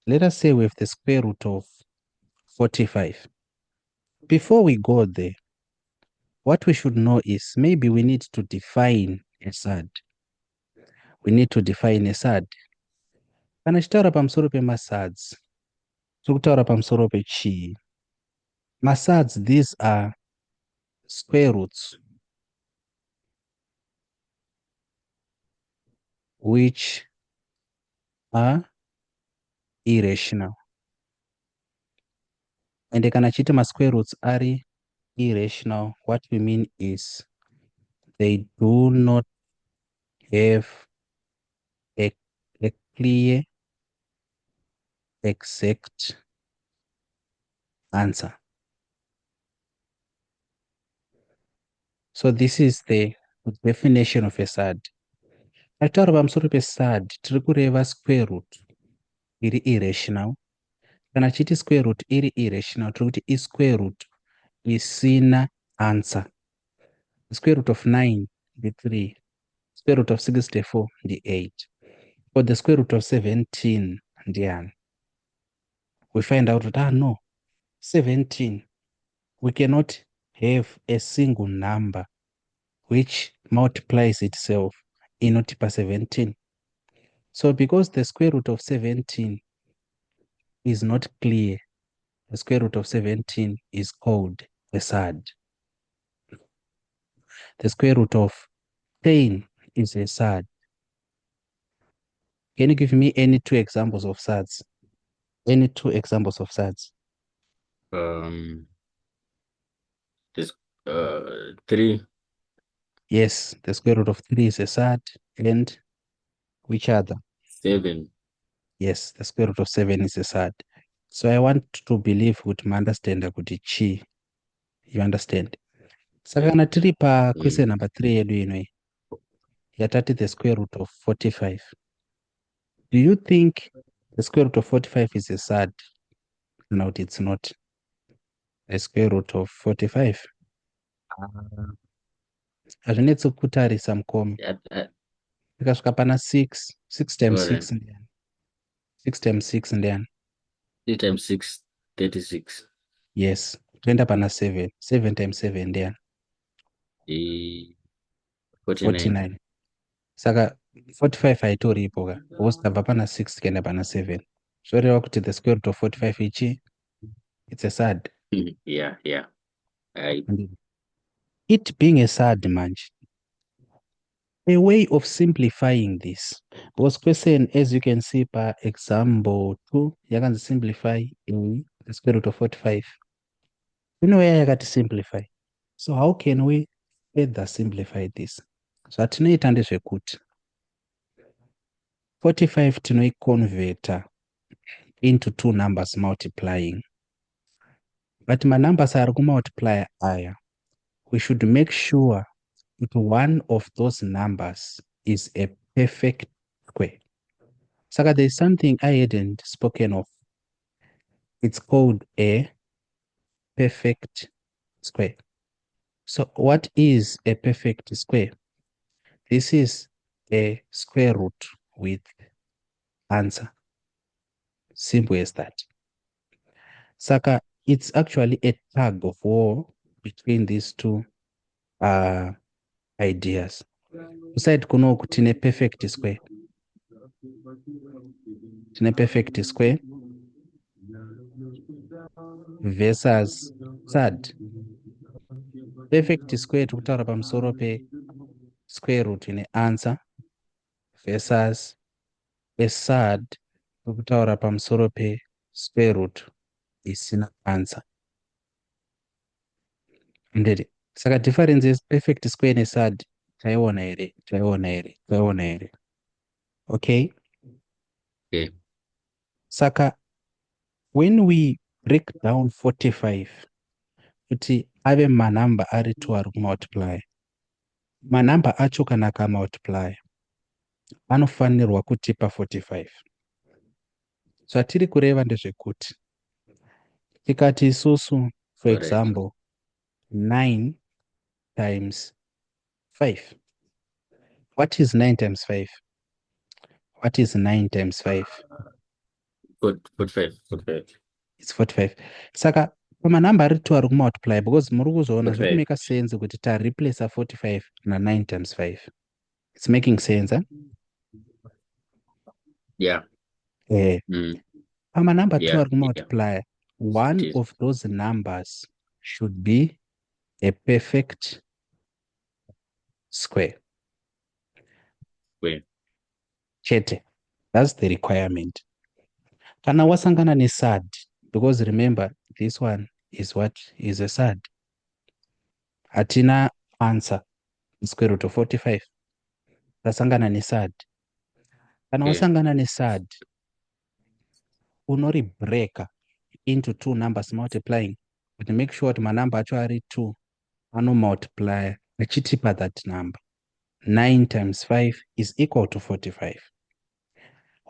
Let us say we have the square root of 45. Before we go there, what we should know is maybe we need to define a surd. We need to define a surd. Kana tichitaura pamusoro pemasurds, tiri kutaura pamusoro pechii? Masurds, these are square roots which are irrational. And kana chiti ma-square roots are irrational, what we mean is they do not have a clear, exact answer. So this is the definition of a surd. Taura pamusoro pesurd, tiri kureva square root iri irrational. Kana chiti square root iri irrational, tiri kuti i-square root isina answer. The square root of 9 is 3. Square root of 64 is 8. For the square root of 17 ndiani? We find out that no, 17, we cannot have a single number which multiplies itself inotipa 17. So because the square root of 17 is not clear, the square root of 17 is called a surd. The square root of 10 is a surd. Can you give me any two examples of surds? Any two examples of surds? This 3. Yes, the square root of 3 is a surd. And which other? 7. Yes, the square root of 7 is a surd. So I want to believe kuti maunderstanda kuti chi. You understand? Saka kana tiri pa question number 3 yedu inoi, yatati the square root of 45. Do you think the square root of 45 is a surd? No, it's not. The square root of 45. Hazvinetsi kutarisa mukoma. Ikasvika pana 6. 6 times 6 ndiani? 6 times 6 ndiani? 3 times 6, 36. Yes. Toenda pana 7. 7 times 7 ndiani? 49. Saka 45 haitoripo ka. Because tabva pana 6 tikaenda pana 7. Zvoreva kuti the square root of 45 ichi, it's a surd. Yeah. It being a surd manje, a way of simplifying this, because question, as you can see by example 2, yakanzi simplify the square root of 45. You know where yakati simplify. So how can we further simplify this? So atinoita ndezvekuti 45 tinoiconverta into two numbers multiplying. But my numbers are multiply aya. We should make sure that one of those numbers is a perfect square. Saka there's something I hadn't spoken of. It's called a perfect square. So what is a perfect square? This is a square root with answer. Simple as that. Saka, it's actually a tug of war between these two ideas. Beside kunoku tine perfect square. Tine perfect square versus surd. Perfect square tikutaura pamusoro pe square root ine answer versus a surd tikutaura pamusoro pe square root isina answer. Ndiri. Saka difference is perfect square ne surd taiona here. Okay? Okay. Saka, when we break down 45, kuti ave manamba ari 2 ari kumultiply. Manamba acho kana akamultiply anofanirwa kutipa 45. So atiri kureva ndezvekuti tikati isusu, for example, 9 times 5. What is 9 times 5? What is 9 times 5? 45. It's 45. Saka pamanamba ari 2 ari kumultiply because muri kuzoona zviri 45. kumeka sense kuti tareplace 45 na9 times 5. It's making sense, huh? Yeah. Pamanamba 2 Yeah. ari kumultiply, one It is. of those numbers should be a perfect square. Square. Chete. That's the requirement. Kana wasangana nesad, because remember this one is what is a sad. Hatina answer square root of 45. Tasangana nesad. Kana wasangana nesad, unori breaker into two numbers multiplying, but make sure that my number actually 2 ano multiply achitipa that number. 9 times 5 is equal to 45.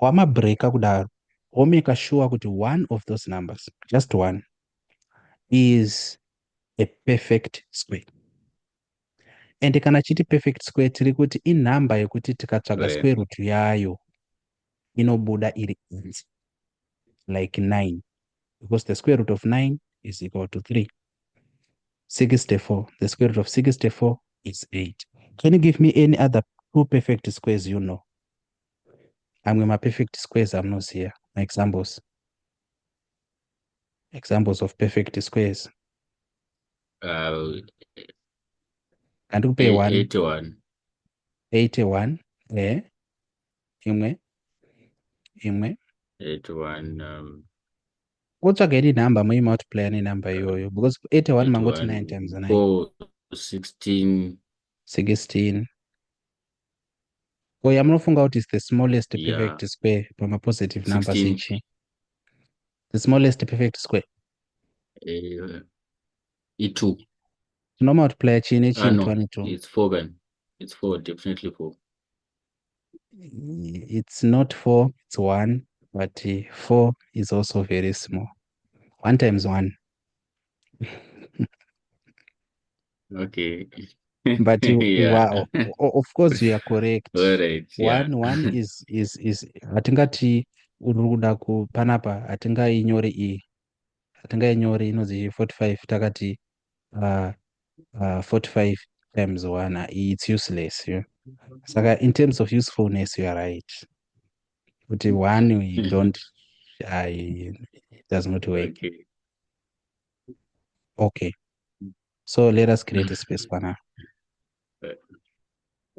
Wamabreaka kudaro, womeka sure kuti one of those numbers, just one, is a perfect square. And kana chiti perfect square tiri kuti inhamba yekuti tikatsvaga square root yayo inobuda iri easy, like 9, because the square root of 9 is equal to 3. 64, the square root of 64 is 8. Can you give me any other two perfect squares you know? I'm with my perfect squares, I'm not here. My examples. Examples of perfect squares. And to pay 81. 81. Imwe. 81. What's again number? My multiply any number yo because 81 mangot 9 times 9. 4, 16. 16. Oh, I'm not finding out is the smallest Yeah. perfect square from a positive 16. number. The smallest perfect square. E2. No multiply chini No, 22. it's 4 then. It's 4, definitely 4. It's not 4, it's 1, but 4 is also very small. 1 times 1. Okay. But wow, of course you are correct. All right. Yeah. One is hatingati uruda ku panapa hatingainyore hatingainyore inozi 45 takati 45 times 1 it's useless. Saka in terms of usefulness you are right. But 1 we don't it does not work. Okay. So let us create a space pana.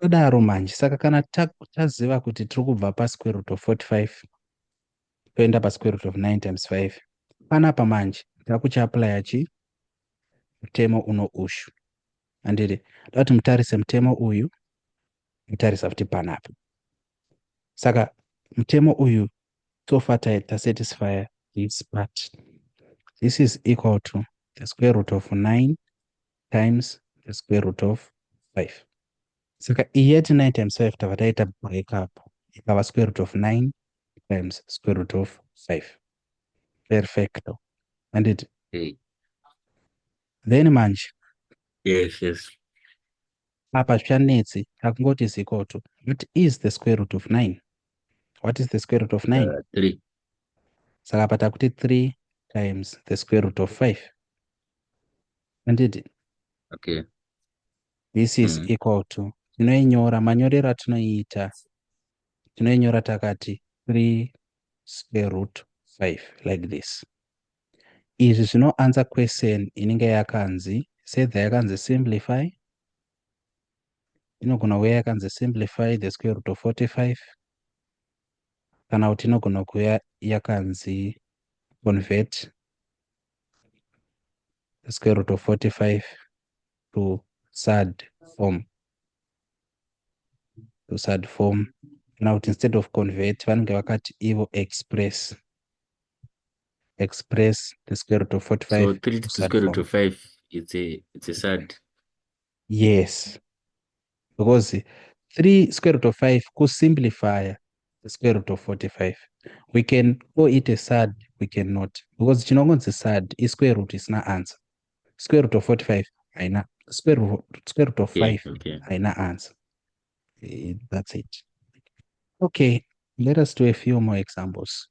Tadaro manje saka kana taziva kuti tiri kubva pasquare root of 45 toenda pasquare root of 9 times 5 panapa manje takuchiaplya chi mutemo uno ushu andiri dati mutarise mutemo uyu mutarisa futi panapa. Saka mutemo uyu so far tasatisfy this part. This is equal to the square root of 9 times the square root of 5. Saka iyi yati 9 times 5 tava taita break up ikava square root of 9 times square root of 5. Perfecto. And it then manje. Yes. Apa zvichanetsi takungoti is equal to what is the square root of 9? What is the square root of 9? 3. Saka apa takuti 3 times the square root of 5. And it this is equal to tinoinyora manyorero atinoiita tinoinyora takati 3 square root 5 like this. Izvi zvinoansa question inenge yakanzi sedza yakanzi simplify inogona kuuya yakanzi simplify the square root of 45 kana kuti inogona kuuya yakanzi convert the square root of 45 to sad form kana kuti instead of convert vanenge vakati ivo express the square root of 45 so 3 to square root of 5 it's a sad. Yes, because 3 square root of 5 could simplify the square root of 45. We can call it a sad, we cannot, because chinongonzi sad is square root is not answer. Square root of 45 aina square root of 5 aina answer. That's it. Okay, let us do a few more examples.